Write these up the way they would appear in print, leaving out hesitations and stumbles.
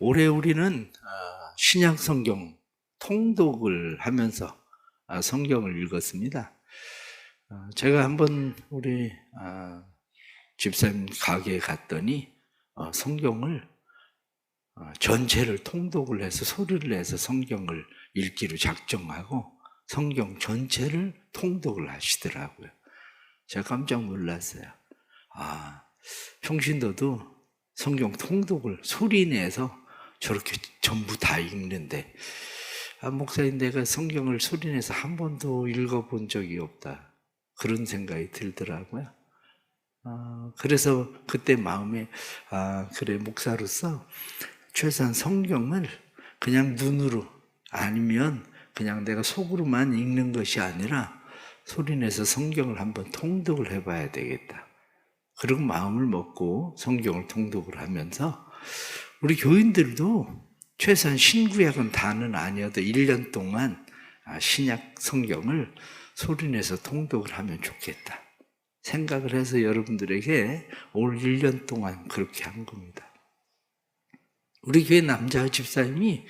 올해 우리는 신약 성경 통독을 하면서 성경을 읽었습니다. 제가 한번 우리 집사님 가게에 갔더니 성경을 전체를 통독을 해서 소리를 내서 성경을 읽기로 작정하고 성경 전체를 통독을 하시더라고요. 제가 깜짝 놀랐어요. 평신도도 성경 통독을 소리 내서 저렇게 전부 다 읽는데, 목사님 내가 성경을 소리 내서 한 번도 읽어본 적이 없다, 그런 생각이 들더라고요. 그래서 그때 마음에 그래, 목사로서 최소한 성경을 그냥 눈으로 아니면 그냥 내가 속으로만 읽는 것이 아니라 소리내서 성경을 한번 통독을 해봐야 되겠다, 그리고 마음을 먹고 성경을 통독을 하면서 우리 교인들도 최소한 신구약은 다는 아니어도 1년 동안 신약 성경을 소리내서 통독을 하면 좋겠다 생각을 해서 여러분들에게 올 1년 동안 그렇게 한 겁니다. 우리 교회 남자 집사님이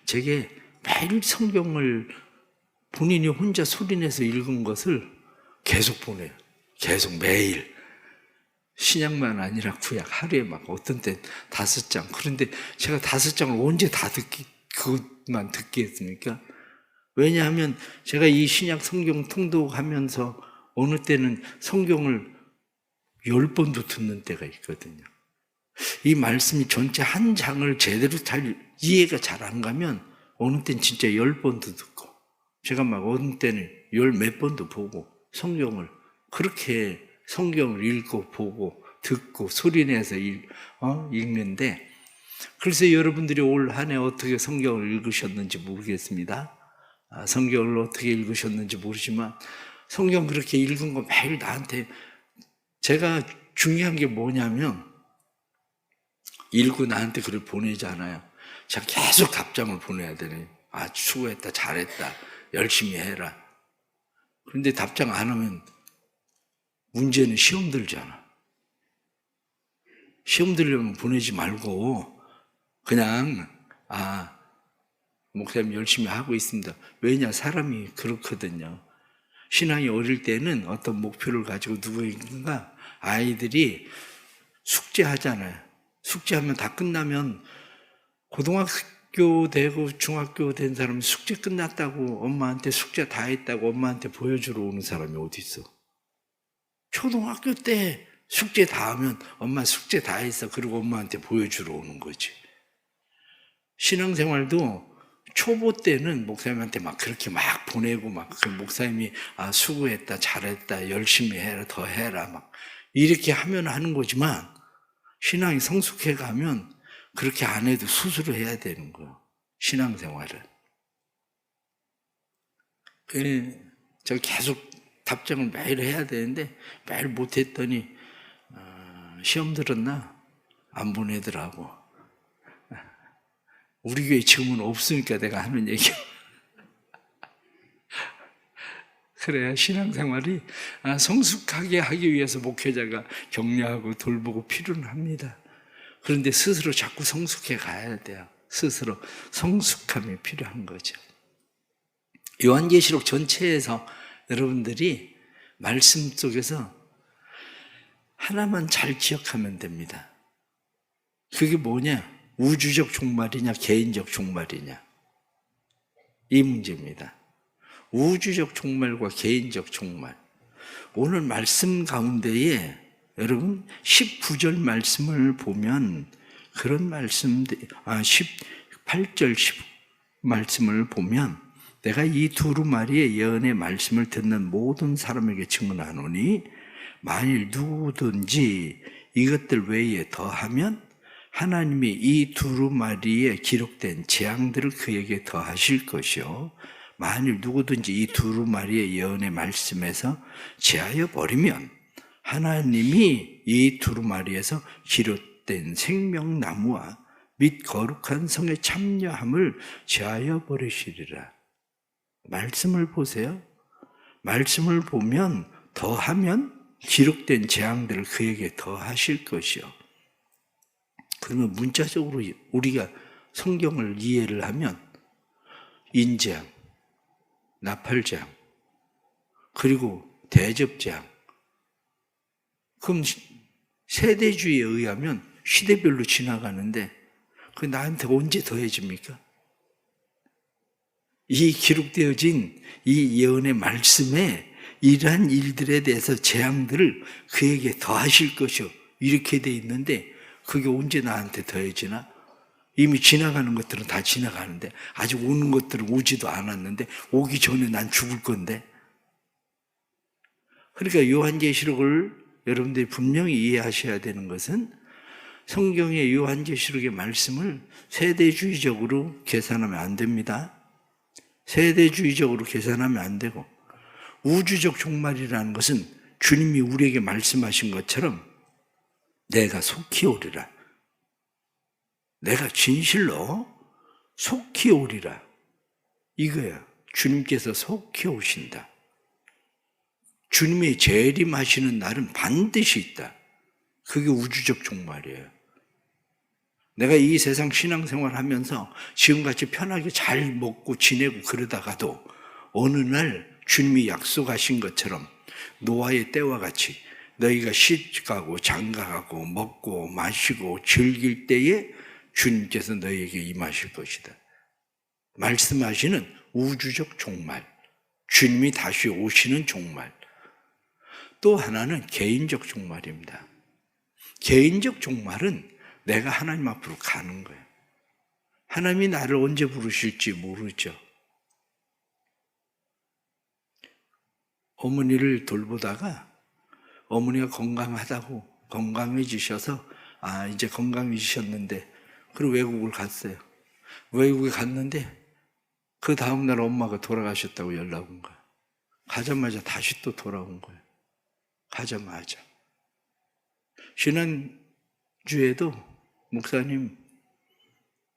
제게 매일 성경을 본인이 혼자 소리내서 읽은 것을 계속 보내요. 계속 매일. 신약만 아니라 구약 하루에 막 어떤 땐 5장. 그런데 제가 5장을 언제 다 그것만 듣겠습니까? 왜냐하면 제가 이 신약 성경 통독하면서 어느 때는 성경을 10번도 듣는 때가 있거든요. 이 말씀이 전체 한 장을 제대로 잘 이해가 잘 안 가면 어느 때는 진짜 10번도 듣고, 제가 막 어느 때는 10몇 번도 보고 성경을 그렇게 성경을 읽고 보고 듣고 소리내서 읽는데, 그래서 여러분들이 올 한 해 어떻게 성경을 읽으셨는지 모르겠습니다. 성경을 어떻게 읽으셨는지 모르지만 성경 그렇게 읽은 거 매일 나한테, 제가 중요한 게 뭐냐면 읽고 나한테 글을 보내잖아요. 제가 계속 답장을 보내야 되네. 수고했다, 잘했다, 열심히 해라. 그런데 답장 안 하면 문제는 시험 들잖아. 시험 들려면 보내지 말고 그냥 목사님 열심히 하고 있습니다. 왜냐, 사람이 그렇거든요. 신앙이 어릴 때는 어떤 목표를 가지고 누구인가, 아이들이 숙제하잖아요. 숙제하면 다 끝나면, 고등학교 되고 중학교 된 사람이 숙제 끝났다고 엄마한테 숙제 다 했다고 엄마한테 보여주러 오는 사람이 어디 있어? 초등학교 때 숙제 다 하면 엄마 숙제 다 했어, 그리고 엄마한테 보여주러 오는 거지. 신앙생활도 초보 때는 목사님한테 막 그렇게 막 보내고 막 목사님이 수고했다, 잘했다, 열심히 해라, 더 해라 막 이렇게 하면 하는 거지만, 신앙이 성숙해 가면 그렇게 안 해도 스스로 해야 되는 거예요, 신앙생활을. 제가 계속 답장을 매일 해야 되는데 매일 못했더니 시험 들었나? 안 보내더라고. 우리 교회 지금은 없으니까 내가 하는 얘기야. 그래야 신앙생활이 성숙하게 하기 위해서 목회자가 격려하고 돌보고 필요는 합니다. 그런데 스스로 자꾸 성숙해 가야 돼요. 스스로 성숙함이 필요한 거죠. 요한계시록 전체에서 여러분들이 말씀 속에서 하나만 잘 기억하면 됩니다. 그게 뭐냐? 우주적 종말이냐 개인적 종말이냐, 이 문제입니다. 우주적 종말과 개인적 종말. 오늘 말씀 가운데에 여러분 19절 말씀을 보면 그런 말씀들, 18절 10 말씀을 보면, 내가 이 두루마리의 예언의 말씀을 듣는 모든 사람에게 증언하노니 만일 누구든지 이것들 외에 더하면 하나님이 이 두루마리에 기록된 재앙들을 그에게 더하실 것이요, 만일 누구든지 이 두루마리의 예언의 말씀에서 제하여 버리면 하나님이 이 두루마리에서 기록된 생명나무와 및 거룩한 성의 참여함을 제하여 버리시리라. 말씀을 보세요. 말씀을 보면 더하면 기록된 재앙들을 그에게 더하실 것이요. 그러면 문자적으로 우리가 성경을 이해를 하면 인재앙, 나팔재앙, 그리고 대접재앙. 그럼 세대주의에 의하면 시대별로 지나가는데 그 나한테 언제 더해집니까? 이 기록되어진 이 예언의 말씀에 이러한 일들에 대해서 재앙들을 그에게 더하실 것이요 이렇게 돼 있는데 그게 언제 나한테 더해지나? 이미 지나가는 것들은 다 지나가는데 아직 오는 것들은 오지도 않았는데 오기 전에 난 죽을 건데. 그러니까 요한계시록을 여러분들이 분명히 이해하셔야 되는 것은 성경의 요한계시록의 말씀을 세대주의적으로 계산하면 안 됩니다. 세대주의적으로 계산하면 안 되고 우주적 종말이라는 것은 주님이 우리에게 말씀하신 것처럼 내가 속히 오리라. 내가 진실로 속히 오리라. 이거야. 주님께서 속히 오신다. 주님의 재림하시는 날은 반드시 있다. 그게 우주적 종말이에요. 내가 이 세상 신앙생활 하면서 지금같이 편하게 잘 먹고 지내고 그러다가도 어느 날 주님이 약속하신 것처럼 노아의 때와 같이 너희가 시집가고 장가가고 먹고 마시고 즐길 때에 주님께서 너희에게 임하실 것이다. 말씀하시는 우주적 종말, 주님이 다시 오시는 종말. 또 하나는 개인적 종말입니다. 개인적 종말은 내가 하나님 앞으로 가는 거예요. 하나님이 나를 언제 부르실지 모르죠. 어머니를 돌보다가 어머니가 건강해지셔서 이제 건강해지셨는데 그리고 외국을 갔어요. 외국에 갔는데 그 다음날 엄마가 돌아가셨다고 연락 온 거예요. 가자마자 다시 또 돌아온 거예요. 가자마자. 지난주에도 목사님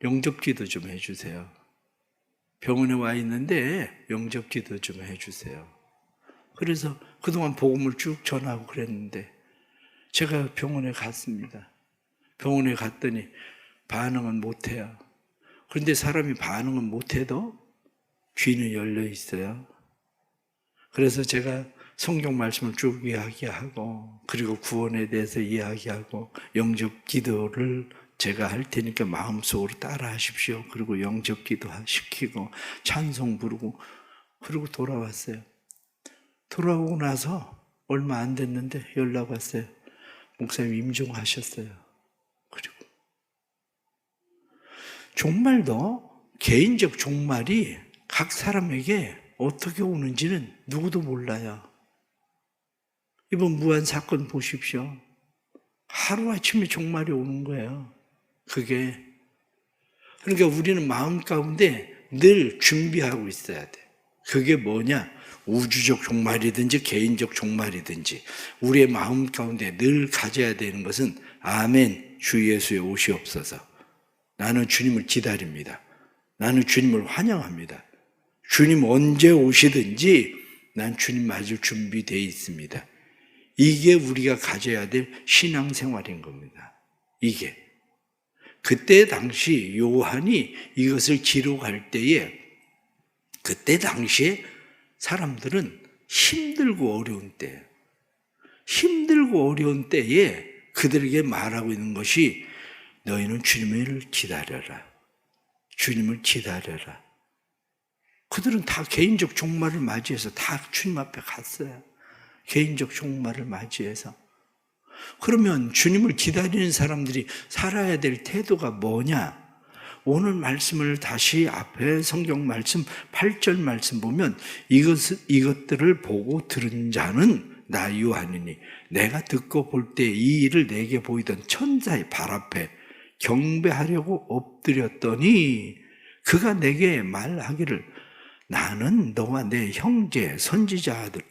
영접기도 좀 해주세요. 병원에 와 있는데 영접기도 좀 해주세요. 그래서 그동안 복음을 쭉 전하고 그랬는데 제가 병원에 갔습니다. 병원에 갔더니 반응은 못해요. 그런데 사람이 반응은 못해도 귀는 열려 있어요. 그래서 제가 성경 말씀을 쭉 이야기하고 그리고 구원에 대해서 이야기하고 영접 기도를 제가 할 테니까 마음속으로 따라 하십시오. 그리고 영접 기도 시키고 찬송 부르고 그리고 돌아왔어요. 돌아오고 나서 얼마 안 됐는데 연락 왔어요. 목사님 임종하셨어요. 그리고 종말도 개인적 종말이 각 사람에게 어떻게 오는지는 누구도 몰라요. 이번 무한 사건 보십시오. 하루아침에 종말이 오는 거예요. 그게. 그러니까 우리는 마음 가운데 늘 준비하고 있어야 돼. 그게 뭐냐? 우주적 종말이든지 개인적 종말이든지 우리의 마음 가운데 늘 가져야 되는 것은 아멘, 주 예수의 오시옵소서. 나는 주님을 기다립니다. 나는 주님을 환영합니다. 주님 언제 오시든지 난 주님 맞을 준비되어 있습니다. 이게 우리가 가져야 될 신앙생활인 겁니다. 이게. 그때 당시 요한이 이것을 기록할 때에 그때 당시에 사람들은 힘들고 어려운 때, 힘들고 어려운 때에 그들에게 말하고 있는 것이 너희는 주님을 기다려라. 주님을 기다려라. 그들은 다 개인적 종말을 맞이해서 다 주님 앞에 갔어요. 개인적 종말을 맞이해서. 그러면 주님을 기다리는 사람들이 살아야 될 태도가 뭐냐? 오늘 말씀을 다시 앞에 성경 말씀 8절 말씀 보면 이것들을 보고 들은 자는 나 요한이니 내가 듣고 볼 때 이 일을 내게 보이던 천사의 발 앞에 경배하려고 엎드렸더니 그가 내게 말하기를 나는 너와 내 형제 선지자들과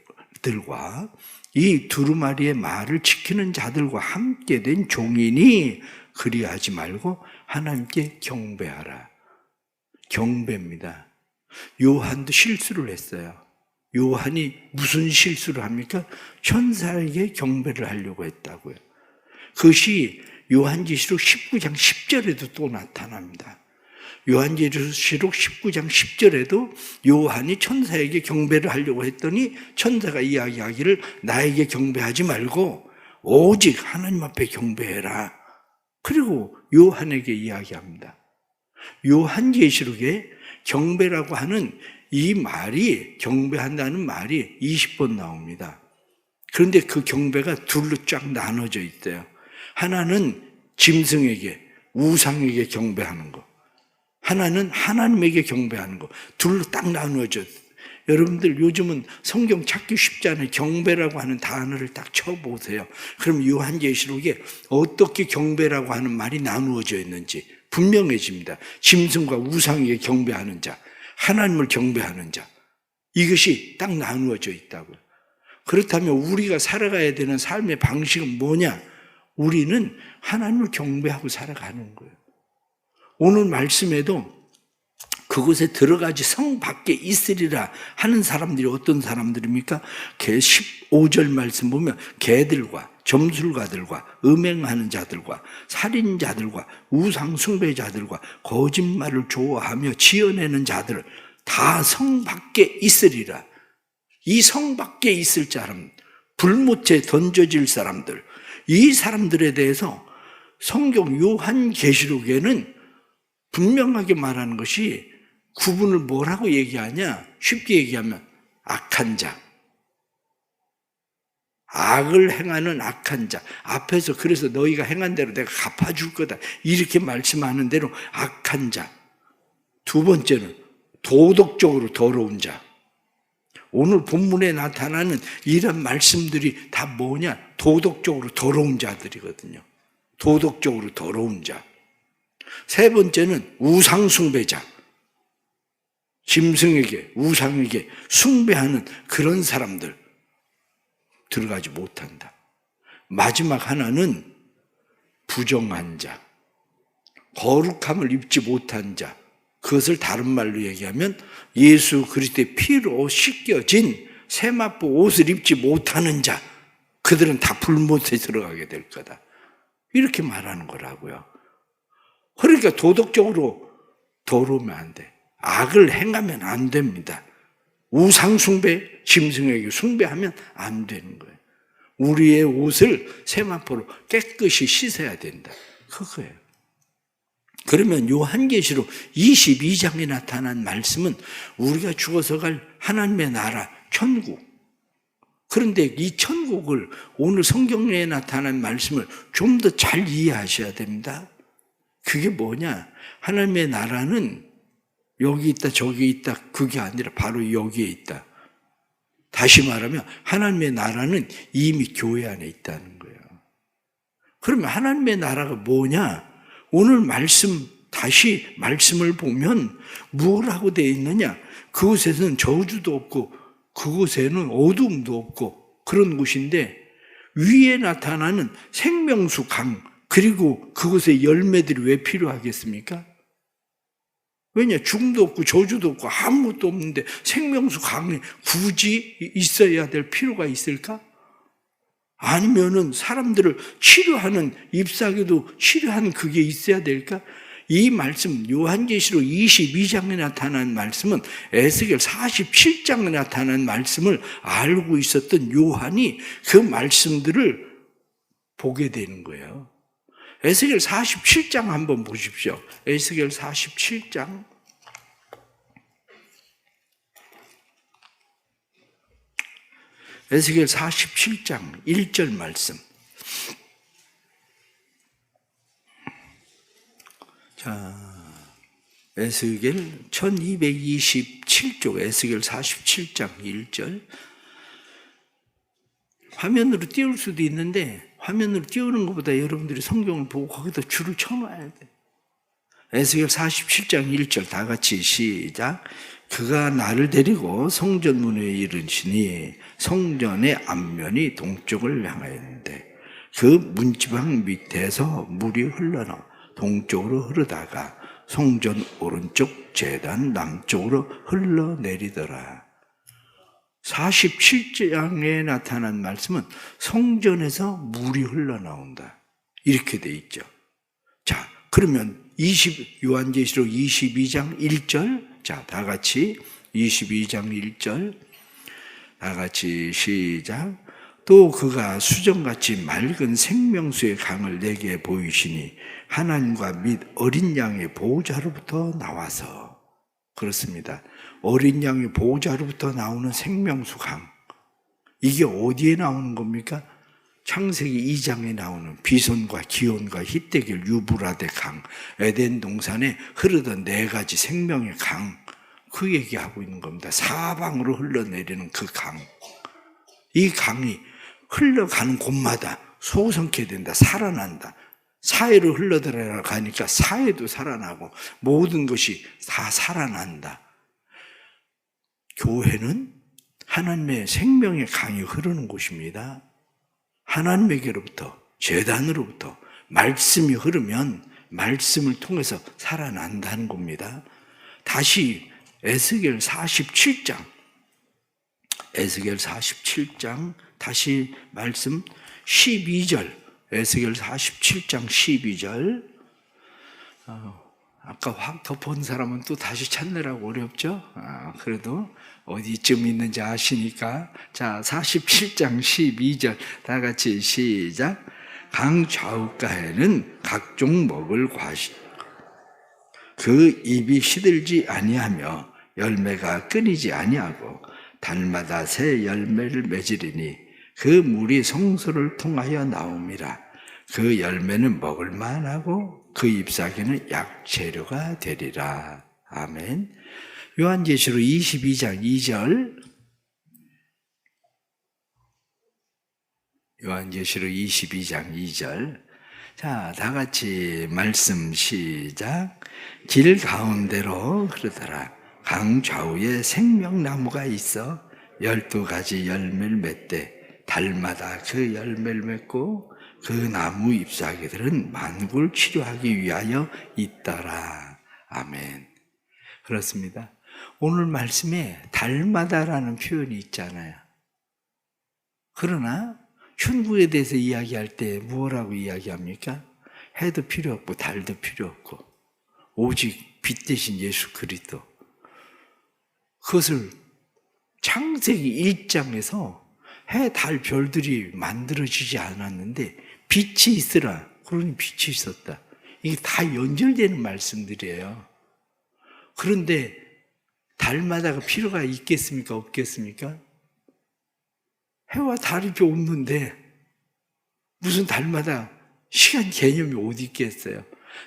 이 두루마리의 말을 지키는 자들과 함께 된 종이니 그리하지 말고 하나님께 경배하라. 경배입니다. 요한도 실수를 했어요. 요한이 무슨 실수를 합니까? 천사에게 경배를 하려고 했다고요. 그것이 요한계시록 19장 10절에도 또 나타납니다. 요한계시록 19장 10절에도 요한이 천사에게 경배를 하려고 했더니 천사가 이야기하기를 나에게 경배하지 말고 오직 하나님 앞에 경배해라. 그리고 요한에게 이야기합니다. 요한계시록에 경배라고 하는 이 말이, 경배한다는 말이 20번 나옵니다. 그런데 그 경배가 둘로 쫙 나눠져 있대요. 하나는 짐승에게, 우상에게 경배하는 거. 하나는 하나님에게 경배하는 거. 둘로 딱 나누어져. 여러분들 요즘은 성경 찾기 쉽지 않아요. 경배라고 하는 단어를 딱 쳐보세요. 그럼 요한계시록에 어떻게 경배라고 하는 말이 나누어져 있는지 분명해집니다. 짐승과 우상에게 경배하는 자, 하나님을 경배하는 자, 이것이 딱 나누어져 있다고요. 그렇다면 우리가 살아가야 되는 삶의 방식은 뭐냐? 우리는 하나님을 경배하고 살아가는 거예요. 오늘 말씀에도 그곳에 들어가지 성 밖에 있으리라 하는 사람들이 어떤 사람들입니까? 15절 말씀 보면 개들과 점술가들과 음행하는 자들과 살인자들과 우상 숭배자들과 거짓말을 좋아하며 지어내는 자들 다 성 밖에 있으리라. 이 성 밖에 있을 사람, 불못에 던져질 사람들, 이 사람들에 대해서 성경 요한계시록에는 분명하게 말하는 것이 구분을 뭐라고 얘기하냐? 쉽게 얘기하면 악한 자, 악을 행하는 악한 자. 앞에서 그래서 너희가 행한 대로 내가 갚아줄 거다 이렇게 말씀하는 대로 악한 자. 두 번째는 도덕적으로 더러운 자. 오늘 본문에 나타나는 이런 말씀들이 다 뭐냐? 도덕적으로 더러운 자들이거든요. 도덕적으로 더러운 자. 세 번째는 우상숭배자. 짐승에게, 우상에게 숭배하는 그런 사람들 들어가지 못한다. 마지막 하나는 부정한 자, 거룩함을 입지 못한 자. 그것을 다른 말로 얘기하면 예수 그리스도의 피로 씻겨진 세마포 옷을 입지 못하는 자, 그들은 다 불못에 들어가게 될 거다. 이렇게 말하는 거라고요. 그러니까 도덕적으로 더러우면 안 돼. 악을 행하면 안 됩니다. 우상 숭배, 짐승에게 숭배하면 안 되는 거예요. 우리의 옷을 세마포로 깨끗이 씻어야 된다. 그거예요. 그러면 요한계시록 22장에 나타난 말씀은 우리가 죽어서 갈 하나님의 나라, 천국. 그런데 이 천국을 오늘 성경에 나타난 말씀을 좀 더 잘 이해하셔야 됩니다. 그게 뭐냐? 하나님의 나라는 여기 있다 저기 있다 그게 아니라 바로 여기에 있다. 다시 말하면 하나님의 나라는 이미 교회 안에 있다는 거예요. 그러면 하나님의 나라가 뭐냐? 오늘 말씀 다시 말씀을 보면 뭐라고 되어 있느냐? 그곳에는 저주도 없고 그곳에는 어둠도 없고 그런 곳인데 위에 나타나는 생명수 강 그리고 그곳에 열매들이 왜 필요하겠습니까? 왜냐? 죽음도 없고 저주도 없고 아무것도 없는데 생명수 강에 굳이 있어야 될 필요가 있을까? 아니면은 사람들을 치료하는 잎사귀도 치료하는 그게 있어야 될까? 이 말씀 요한계시록 22장에 나타난 말씀은 에스겔 47장에 나타난 말씀을 알고 있었던 요한이 그 말씀들을 보게 되는 거예요. 에스겔 47장 한번 보십시오. 에스겔 47장. 에스겔 47장 1절 말씀. 자, 에스겔 1227쪽 에스겔 47장 1절. 화면으로 띄울 수도 있는데 화면으로 띄우는 것보다 여러분들이 성경을 보고 거기다 줄을 쳐놔야 돼. 에스겔 47장 1절 다 같이 시작. 그가 나를 데리고 성전 문에 이르시니 성전의 앞면이 동쪽을 향하였는데 그 문지방 밑에서 물이 흘러나 동쪽으로 흐르다가 성전 오른쪽 제단 남쪽으로 흘러내리더라. 47장에 나타난 말씀은 성전에서 물이 흘러나온다. 이렇게 돼 있죠. 자, 그러면 요한계시록 22장 1절. 자, 다 같이 22장 1절. 다 같이 시작. 또 그가 수정같이 맑은 생명수의 강을 내게 보이시니 하나님과 및 어린 양의 보호자로부터 나와서. 그렇습니다. 어린 양의 보호자로부터 나오는 생명수 강. 이게 어디에 나오는 겁니까? 창세기 2장에 나오는 비손과 기온과 히데길 유브라데 강, 에덴 동산에 흐르던 4가지 생명의 강, 그 얘기하고 있는 겁니다. 사방으로 흘러내리는 그 강. 이 강이 흘러가는 곳마다 소성케 된다, 살아난다. 사해로 흘러들어가니까 사해도 살아나고 모든 것이 다 살아난다. 교회는 하나님의 생명의 강이 흐르는 곳입니다. 하나님에게로부터, 제단으로부터 말씀이 흐르면 말씀을 통해서 살아난다는 겁니다. 다시 에스겔 47장, 에스겔 47장 다시 말씀 12절, 에스겔 47장 12절. 아까 확 덮은 사람은 또 다시 찾느라고 어렵죠? 그래도 어디쯤 있는지 아시니까. 자, 47장 12절 다 같이 시작. 강 좌우가에는 각종 먹을 과실, 그 입이 시들지 아니하며 열매가 끊이지 아니하고 달마다 새 열매를 맺으리니 그 물이 성소를 통하여 나옵니다. 그 열매는 먹을 만하고 그 잎사귀는 약재료가 되리라. 아멘. 요한계시록 22장 2절. 요한계시록 22장 2절. 자, 다 같이 말씀 시작. 길 가운데로 흐르더라. 강 좌우에 생명나무가 있어 12가지 열매를 맺되 달마다 그 열매를 맺고 그 나무 잎사귀들은 만국을 치료하기 위하여 있더라. 아멘. 그렇습니다. 오늘 말씀에 달마다라는 표현이 있잖아요. 그러나 천국에 대해서 이야기할 때 무엇라고 이야기합니까? 해도 필요 없고 달도 필요 없고 오직 빛 대신 예수 그리스도. 그것을 창세기 1장에서 해, 달, 별들이 만들어지지 않았는데 빛이 있으라. 그러니 빛이 있었다. 이게 다 연결되는 말씀들이에요. 그런데 달마다가 필요가 있겠습니까? 없겠습니까? 해와 달이 없는데 무슨 달마다 시간 개념이 어디 있겠어요?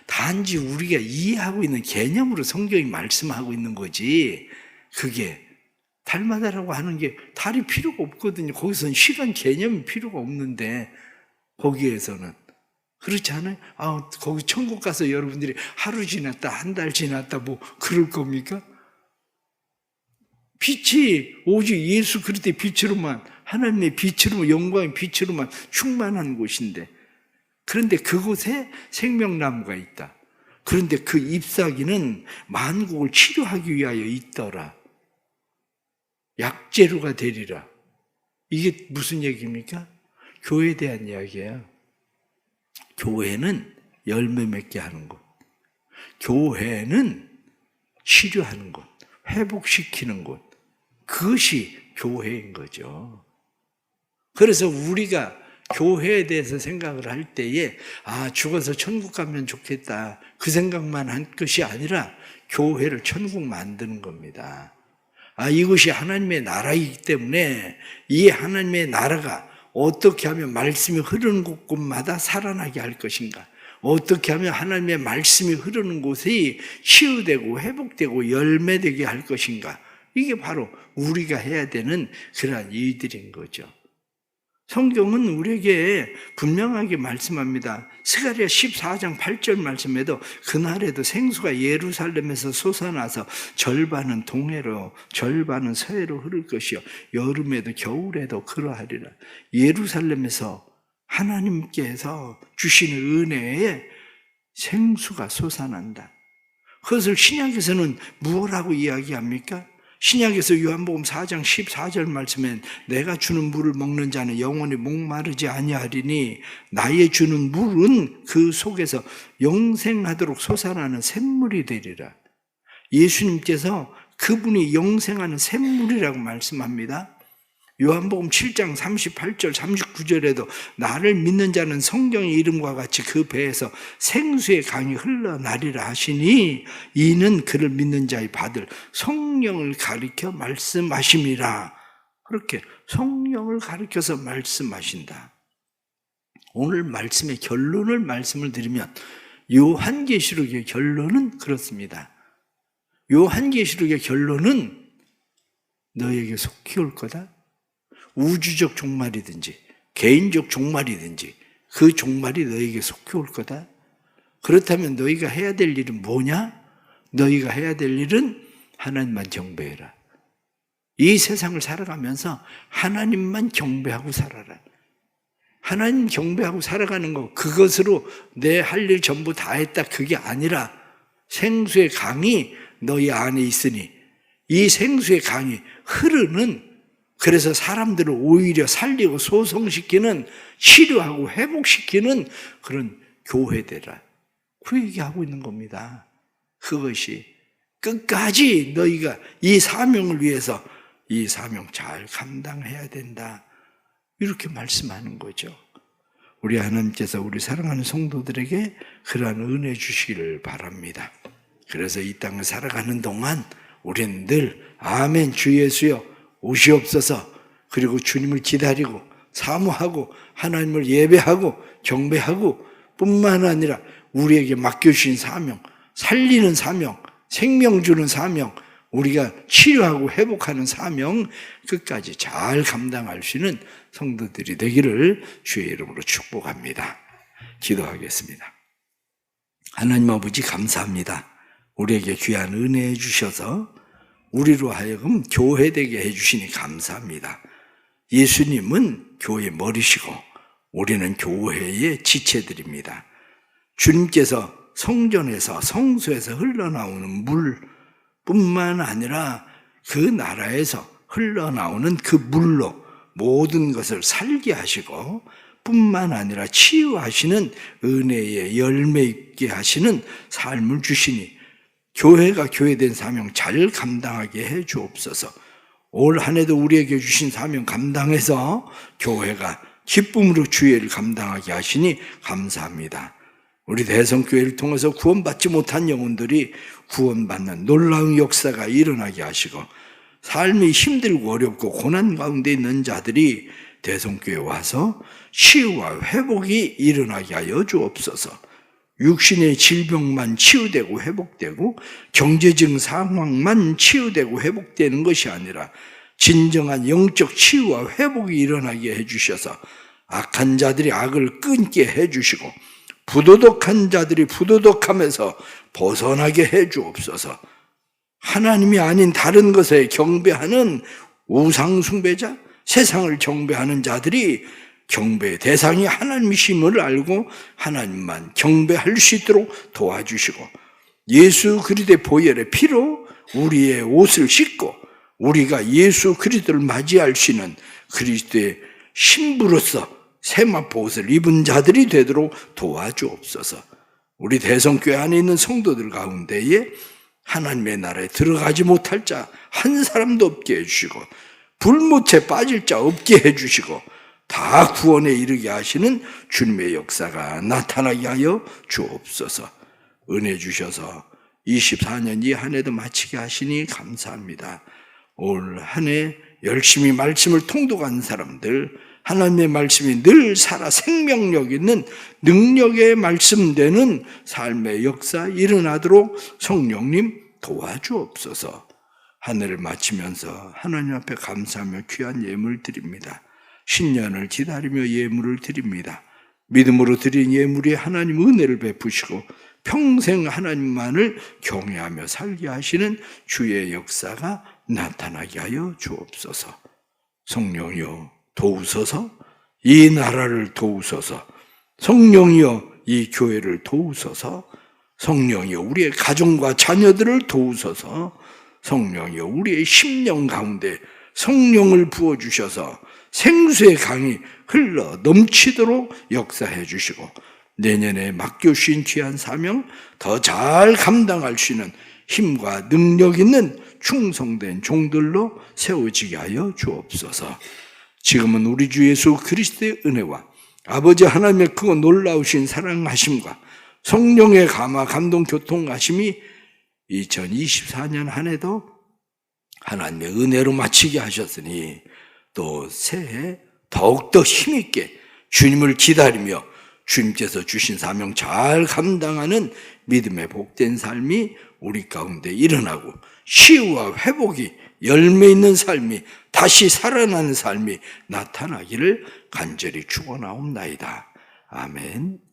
단지 우리가 이해하고 있는 개념으로 성경이 말씀하고 있는 거지. 그게 달마다라고 하는 게 달이 필요가 없거든요. 거기서는 시간 개념이 필요가 없는데 거기에서는 그렇지 않아요? 거기 천국 가서 여러분들이 하루 지났다, 한 달 지났다 뭐 그럴 겁니까? 빛이 오직 예수 그리스도의 빛으로만, 하나님의 빛으로만, 영광의 빛으로만 충만한 곳인데, 그런데 그곳에 생명나무가 있다. 그런데 그 잎사귀는 만국을 치료하기 위하여 있더라. 약재료가 되리라. 이게 무슨 얘기입니까? 교회에 대한 이야기예요. 교회는 열매 맺게 하는 곳. 교회는 치료하는 곳, 회복시키는 곳. 그것이 교회인 거죠. 그래서 우리가 교회에 대해서 생각을 할 때에 죽어서 천국 가면 좋겠다 그 생각만 한 것이 아니라 교회를 천국 만드는 겁니다. 이것이 하나님의 나라이기 때문에 이 하나님의 나라가 어떻게 하면 말씀이 흐르는 곳마다 살아나게 할 것인가, 어떻게 하면 하나님의 말씀이 흐르는 곳이 치유되고 회복되고 열매되게 할 것인가, 이게 바로 우리가 해야 되는 그러한 일들인 거죠. 성경은 우리에게 분명하게 말씀합니다. 스가랴 14장 8절 말씀에도 그날에도 생수가 예루살렘에서 솟아나서 절반은 동해로 절반은 서해로 흐를 것이요 여름에도 겨울에도 그러하리라. 예루살렘에서 하나님께서 주시는 은혜에 생수가 솟아난다. 그것을 신약에서는 무엇라고 이야기합니까? 신약에서 요한복음 4장 14절 말씀엔 내가 주는 물을 먹는 자는 영원히 목마르지 아니하리니 나의 주는 물은 그 속에서 영생하도록 솟아나는 샘물이 되리라. 예수님께서 그분이 영생하는 샘물이라고 말씀합니다. 요한복음 7장 38절 39절에도 나를 믿는 자는 성경의 이름과 같이 그 배에서 생수의 강이 흘러나리라 하시니 이는 그를 믿는 자의 받을 성령을 가리켜 말씀하심이라. 그렇게 성령을 가리켜서 말씀하신다. 오늘 말씀의 결론을 말씀을 드리면 요한계시록의 결론은 그렇습니다. 요한계시록의 결론은 너에게 속히 올 거다. 우주적 종말이든지 개인적 종말이든지 그 종말이 너에게 속히 올 거다. 그렇다면 너희가 해야 될 일은 뭐냐? 너희가 해야 될 일은 하나님만 경배해라. 이 세상을 살아가면서 하나님만 경배하고 살아라. 하나님 경배하고 살아가는 거, 그것으로 내 할 일 전부 다 했다, 그게 아니라 생수의 강이 너희 안에 있으니 이 생수의 강이 흐르는, 그래서 사람들을 오히려 살리고 소성시키는, 치료하고 회복시키는 그런 교회되라. 그 얘기하고 있는 겁니다. 그것이 끝까지 너희가 이 사명을 위해서 이 사명 잘 감당해야 된다, 이렇게 말씀하는 거죠. 우리 하나님께서 우리 사랑하는 성도들에게 그러한 은혜 주시기를 바랍니다. 그래서 이 땅을 살아가는 동안 우리는 늘 아멘 주 예수여 오시옵소서, 그리고 주님을 기다리고 사모하고 하나님을 예배하고 경배하고 뿐만 아니라 우리에게 맡겨주신 사명, 살리는 사명, 생명 주는 사명, 우리가 치료하고 회복하는 사명 끝까지 잘 감당할 수 있는 성도들이 되기를 주의 이름으로 축복합니다. 기도하겠습니다. 하나님 아버지 감사합니다. 우리에게 귀한 은혜 주셔서 우리로 하여금 교회되게 해주시니 감사합니다. 예수님은 교회 머리시고 우리는 교회의 지체들입니다. 주님께서 성전에서 성소에서 흘러나오는 물뿐만 아니라 그 나라에서 흘러나오는 그 물로 모든 것을 살게 하시고 뿐만 아니라 치유하시는 은혜의 열매 있게 하시는 삶을 주시니 교회가 교회된 사명 잘 감당하게 해 주옵소서. 올 한 해도 우리에게 주신 사명 감당해서 교회가 기쁨으로 주의를 감당하게 하시니 감사합니다. 우리 대성교회를 통해서 구원받지 못한 영혼들이 구원받는 놀라운 역사가 일어나게 하시고, 삶이 힘들고 어렵고 고난 가운데 있는 자들이 대성교회에 와서 치유와 회복이 일어나게 하여 주옵소서. 육신의 질병만 치유되고 회복되고 경제적 상황만 치유되고 회복되는 것이 아니라 진정한 영적 치유와 회복이 일어나게 해주셔서 악한 자들이 악을 끊게 해주시고 부도덕한 자들이 부도덕함에서 벗어나게 해주옵소서. 하나님이 아닌 다른 것에 경배하는 우상숭배자, 세상을 경배하는 자들이 경배의 대상이 하나님이심을 알고 하나님만 경배할 수 있도록 도와주시고, 예수 그리스도의 보혈의 피로 우리의 옷을 씻고 우리가 예수 그리스도를 맞이할 수 있는 그리스도의 신부로서 세마포 옷을 입은 자들이 되도록 도와주옵소서. 우리 대성교회 안에 있는 성도들 가운데에 하나님의 나라에 들어가지 못할 자 한 사람도 없게 해주시고 불못에 빠질 자 없게 해주시고 다 구원에 이르게 하시는 주님의 역사가 나타나게 하여 주옵소서. 은혜 주셔서 24년 이 한 해도 마치게 하시니 감사합니다. 올 한 해 열심히 말씀을 통독한 사람들, 하나님의 말씀이 늘 살아 생명력 있는 능력의 말씀되는 삶의 역사 일어나도록 성령님 도와주옵소서. 한 해를 마치면서 하나님 앞에 감사하며 귀한 예물 드립니다. 신년을 기다리며 예물을 드립니다. 믿음으로 드린 예물이 하나님 은혜를 베푸시고 평생 하나님만을 경외하며 살게 하시는 주의 역사가 나타나게 하여 주옵소서. 성령이여 도우소서. 이 나라를 도우소서. 성령이여 이 교회를 도우소서. 성령이여 우리의 가정과 자녀들을 도우소서. 성령이여 우리의 심령 가운데 성령을 부어주셔서 생수의 강이 흘러 넘치도록 역사해 주시고 내년에 맡겨주신 귀한 사명 더 잘 감당할 수 있는 힘과 능력 있는 충성된 종들로 세워지게 하여 주옵소서. 지금은 우리 주 예수 그리스도의 은혜와 아버지 하나님의 크고 놀라우신 사랑하심과 성령의 감화 감동 교통하심이 2024년 한 해도 하나님의 은혜로 마치게 하셨으니 또 새해 더욱더 힘있게 주님을 기다리며 주님께서 주신 사명 잘 감당하는 믿음의 복된 삶이 우리 가운데 일어나고 치유와 회복이 열매 있는 삶이 다시 살아나는 삶이 나타나기를 간절히 축원하옵나이다. 아멘.